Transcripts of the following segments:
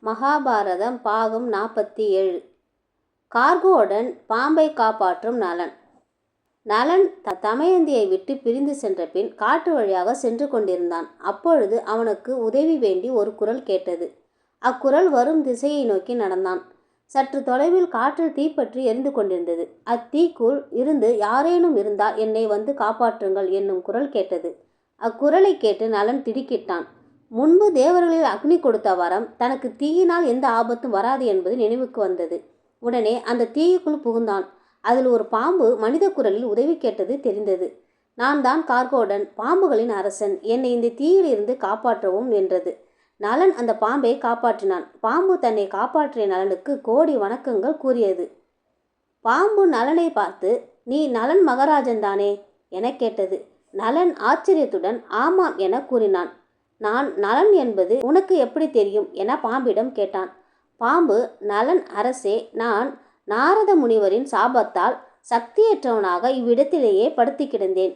மகாபாரதம் பாகம் 47. கார்கோடன் பாம்பை காப்பாற்றும் நலன். நலன் தமயந்தியை விட்டு பிரிந்து சென்ற பின் காட்டு வழியாக சென்று கொண்டிருந்தான். அப்பொழுது அவனுக்கு உதவி வேண்டி ஒரு குரல் கேட்டது. அக்குரல் வரும் திசையை நோக்கி நடந்தான். சற்று தொலைவில் காற்றில் தீப்பற்றி எரிந்து கொண்டிருந்தது. அத்தீக்குள் இருந்து யாரேனும் இருந்தால் என்னை வந்து காப்பாற்றுங்கள் என்னும் குரல் கேட்டது. அக்குரலை கேட்டு நலன் திடுக்கிட்டான். முன்பு தேவர்களில் அக்னி கொடுத்த வரம் தனக்கு தீயினால் எந்த ஆபத்தும் வராது என்பது நினைவுக்கு வந்தது. உடனே அந்த தீயுக்குள் புகுந்தான். அதில் ஒரு பாம்பு மனித குரலில் உதவி கேட்டது தெரிந்தது. நான் தான் கார்கோடன், பாம்புகளின் அரசன், என்னை இந்த தீயிலிருந்து காப்பாற்றவும் என்றது. நலன் அந்த பாம்பை காப்பாற்றினான். பாம்பு தன்னை காப்பாற்றிய நலனுக்கு கோடி வணக்கங்கள் கூறியது. பாம்பு நலனை பார்த்து, நீ நலன் மகாராஜன் தானே என கேட்டது. நலன் ஆச்சரியத்துடன் ஆமாம் என கூறினான். நான் நலன் என்பது உனக்கு எப்படி தெரியும் என பாம்பிடம் கேட்டான். பாம்பு, நலன் அரசே, நான் நாரத முனிவரின் சாபத்தால் சக்தியற்றவனாக இவ்விடத்திலேயே படுத்து கிடந்தேன்.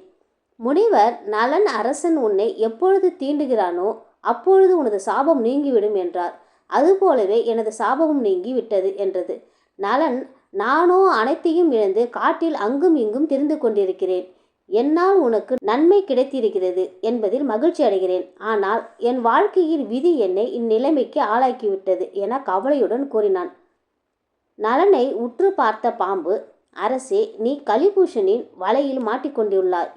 முனிவர், நலன் அரசன் உன்னை எப்பொழுது தீண்டுகிறானோ அப்பொழுது உனது சாபம் நீங்கிவிடும் என்றார். அதுபோலவே எனது சாபமும் நீங்கி விட்டது என்றது. நலன், நானோ அனைத்தையும் இழந்து காட்டில் அங்கும் இங்கும் திரிந்து கொண்டிருக்கிறேன். என்னால் உனக்கு நன்மை கிடைத்திருக்கிறது என்பதில் மகிழ்ச்சி அடைகிறேன். ஆனால் என் வாழ்க்கையில் விதி என்னை இந்நிலைமைக்கு ஆளாக்கிவிட்டது என கவலையுடன் கூறினான். நலனை உற்று பார்த்த பாம்பு, அரசே, நீ கலிபூஷனின் வலையில் மாட்டிக்கொண்டுள்ளாய்.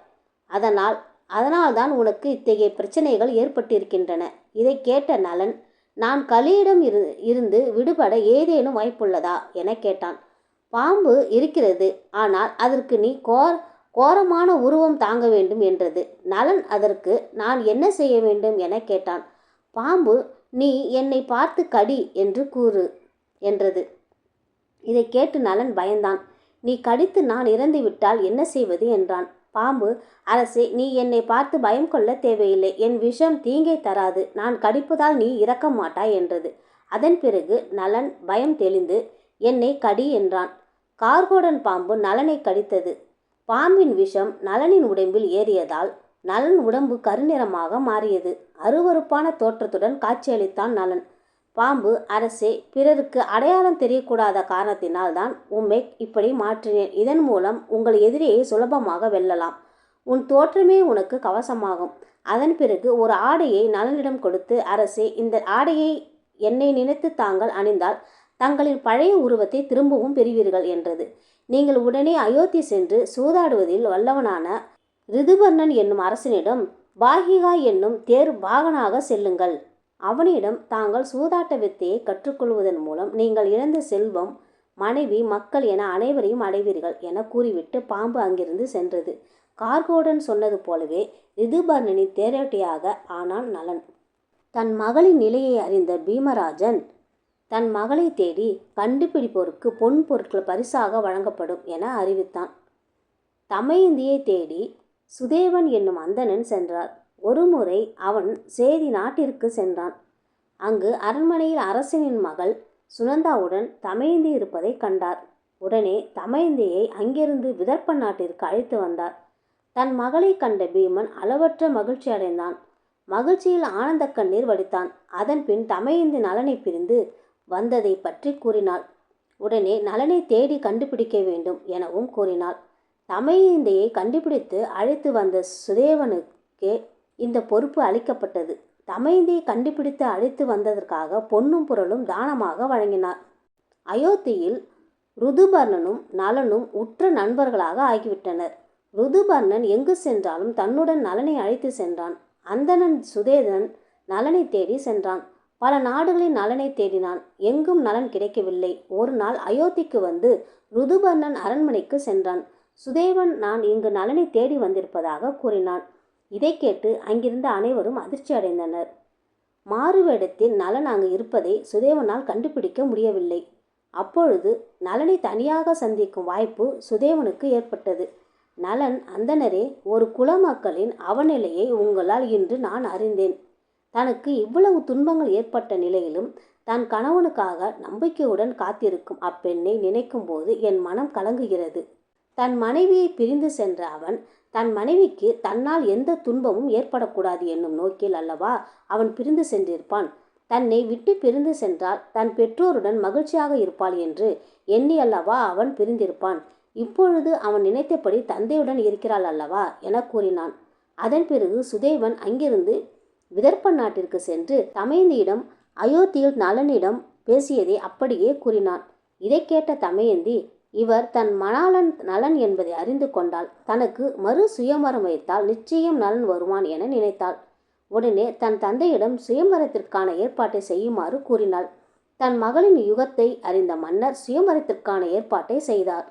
அதனால்தான் உனக்கு இத்தகைய பிரச்சனைகள் ஏற்பட்டிருக்கின்றன. இதை கேட்ட நலன், நான் கலியிடம் இருந்து விடுபட ஏதேனும் வாய்ப்புள்ளதா என கேட்டான். பாம்பு, இருக்கிறது. ஆனால் அதற்கு நீ கோரமான உருவம் தாங்க வேண்டும் என்றது. நலன் அதற்கு நான் என்ன செய்ய வேண்டும் என கேட்டான். பாம்பு, நீ என்னை பார்த்து கடி என்று கூறு என்றது. இதை கேட்டு நலன் பயந்தான். நீ கடித்து நான் இறந்து விட்டால் என்ன செய்வது என்றான். பாம்பு, அரசே, நீ என்னை பார்த்து பயம் கொள்ள தேவையில்லை. என் விஷம் தீங்கை தராது. நான் கடிப்பதால் நீ இறக்க மாட்டாய் என்றது. அதன் பிறகு நலன் பயம் தெளிந்து என்னை கடி என்றான். கார்கோடன் பாம்பு நலனை கடித்தது. பாம்பின் விஷம் நலனின் உடம்பில் ஏறியதால் நலன் உடம்பு கருநிறமாக மாறியது. அருவருப்பான தோற்றத்துடன் காட்சியளித்தான் நலன். பாம்பு, அரசே, பிறருக்கு அடையாளம் தெரியக்கூடாத காரணத்தினால் தான் உம்மை இப்படி மாற்றினேன். இதன் மூலம் உங்கள் எதிரியை சுலபமாக வெல்லலாம். உன் தோற்றமே உனக்கு கவசமாகும். அதன் பிறகு ஒரு ஆடையை நலனிடம் கொடுத்து, அரசே, இந்த ஆடையை என்னை நினைத்து தாங்கள் அணிந்தால் தங்களின் பழைய உருவத்தை திரும்பவும் பெறுவீர்கள் என்றது. நீங்கள் உடனே அயோத்தி சென்று சூதாடுவதில் வல்லவனான ரிதுபர்ணன் என்னும் அரசனிடம் பாகிகா என்னும் தேர் வாகனாக செல்லுங்கள். அவனிடம் தாங்கள் சூதாட்ட வித்தையை கற்றுக்கொள்வதன் மூலம் நீங்கள் இழந்த செல்வம், மனைவி, மக்கள் என அனைவரையும் அடைவீர்கள் என கூறிவிட்டு பாம்பு அங்கிருந்து சென்றது. கார்கோடன் சொன்னது போலவே ரிதுபர்ணனின் தேரோட்டியாக ஆனான் நலன். தன் மகளின் நிலையை அறிந்த பீமராஜன் தன் மகளை தேடி கண்டுபிடிப்போருக்கு பொன் பொருட்கள் பரிசாக வழங்கப்படும் என அறிவித்தான். தமயந்தியை தேடி சுதேவன் என்னும் அந்தணன் சென்றார். ஒருமுறை அவன் சேதி நாட்டிற்கு சென்றான். அங்கு அரண்மனையில் அரசனின் மகள் சுனந்தாவுடன் தமயந்தி இருப்பதை கண்டார். உடனே தமயந்தியை அங்கிருந்து விதர்ப்ப நாட்டிற்கு அழைத்து வந்தார். தன் மகளை கண்ட பீமன் அளவற்ற மகிழ்ச்சி அடைந்தான். மகிழ்ச்சியில் ஆனந்த கண்ணீர் வடித்தான். அதன் பின் தமயந்தி நலனை பிரிந்து வந்ததை பற்றி கூறினாள். உடனே நலனை தேடி கண்டுபிடிக்க வேண்டும் எனவும் கூறினாள். தமயந்தியை கண்டுபிடித்து அழைத்து வந்த சுதேவனுக்கே இந்த பொறுப்பு அளிக்கப்பட்டது. தமயந்தியை கண்டுபிடித்து அழைத்து வந்ததற்காக பொன்னும் பொருளும் தானமாக வழங்கினார். அயோத்தியில் ருதுபர்ணனும் நலனும் உற்ற நண்பர்களாக ஆகிவிட்டனர். ருதுபர்ணன் எங்கு சென்றாலும் தன்னுடன் நலனை அழைத்து சென்றான். அந்தணன் சுதேதன் நலனை தேடி சென்றான். பல நாடுகளின் நலனை தேடினான். எங்கும் நலன் கிடைக்கவில்லை. ஒரு நாள் அயோத்திக்கு வந்து ருதுபர்ணன் அரண்மனைக்கு சென்றான். சுதேவன் நான் இங்கு நலனை தேடி வந்திருப்பதாக கூறினான். இதை கேட்டு அங்கிருந்த அனைவரும் அதிர்ச்சி அடைந்தனர். மாறுவேடத்தில் நலன் அங்கு இருப்பதை சுதேவனால் கண்டுபிடிக்க முடியவில்லை. அப்பொழுது நலனை தனியாக சந்திக்கும் வாய்ப்பு சுதேவனுக்கு ஏற்பட்டது. நலன், அந்தணரே, ஒரு குலமக்களின் அவநிலையை உங்களால் இன்று நான் அறிந்தேன். தனக்கு இவ்வளவு துன்பங்கள் ஏற்பட்ட நிலையிலும் தன் கணவனுக்காக நம்பிக்கையுடன் காத்திருக்கும் அப்பெண்ணை நினைக்கும் போது என் மனம் கலங்குகிறது. தன் மனைவியை பிரிந்து சென்ற அவன் தன் மனைவிக்கு தன்னால் எந்த துன்பமும் ஏற்படக்கூடாது என்னும் நோக்கில் அல்லவா அவன் பிரிந்து சென்றிருப்பான். தன்னை விட்டு பிரிந்து சென்றால் தன் பெற்றோருடன் மகிழ்ச்சியாக இருப்பாள் என்று எண்ணி அல்லவா அவன் பிரிந்திருப்பான். இப்பொழுது அவன் நினைத்தபடி தந்தையுடன் இருக்கிறாள் அல்லவா என கூறினான். அதன் பிறகு சுதேவன் அங்கிருந்து விதர்ப்ப நாட்டிற்கு சென்று தமயந்தியிடம் அயோத்தியில் நலனிடம் பேசியதை அப்படியே கூறினான். இதை கேட்ட தமயந்தி, இவர் தன் மணாளன் நலன் என்பதை அறிந்து கொண்டாள். தனக்கு மறு சுயமரம் வைத்தால் நிச்சயம் நலன் வருவான் என நினைத்தாள். உடனே தன் தந்தையிடம் சுயமரத்திற்கான ஏற்பாட்டை செய்யுமாறு கூறினாள். தன் மகளின் யுகத்தை அறிந்த மன்னர் சுயமரத்திற்கான ஏற்பாட்டை செய்தார்.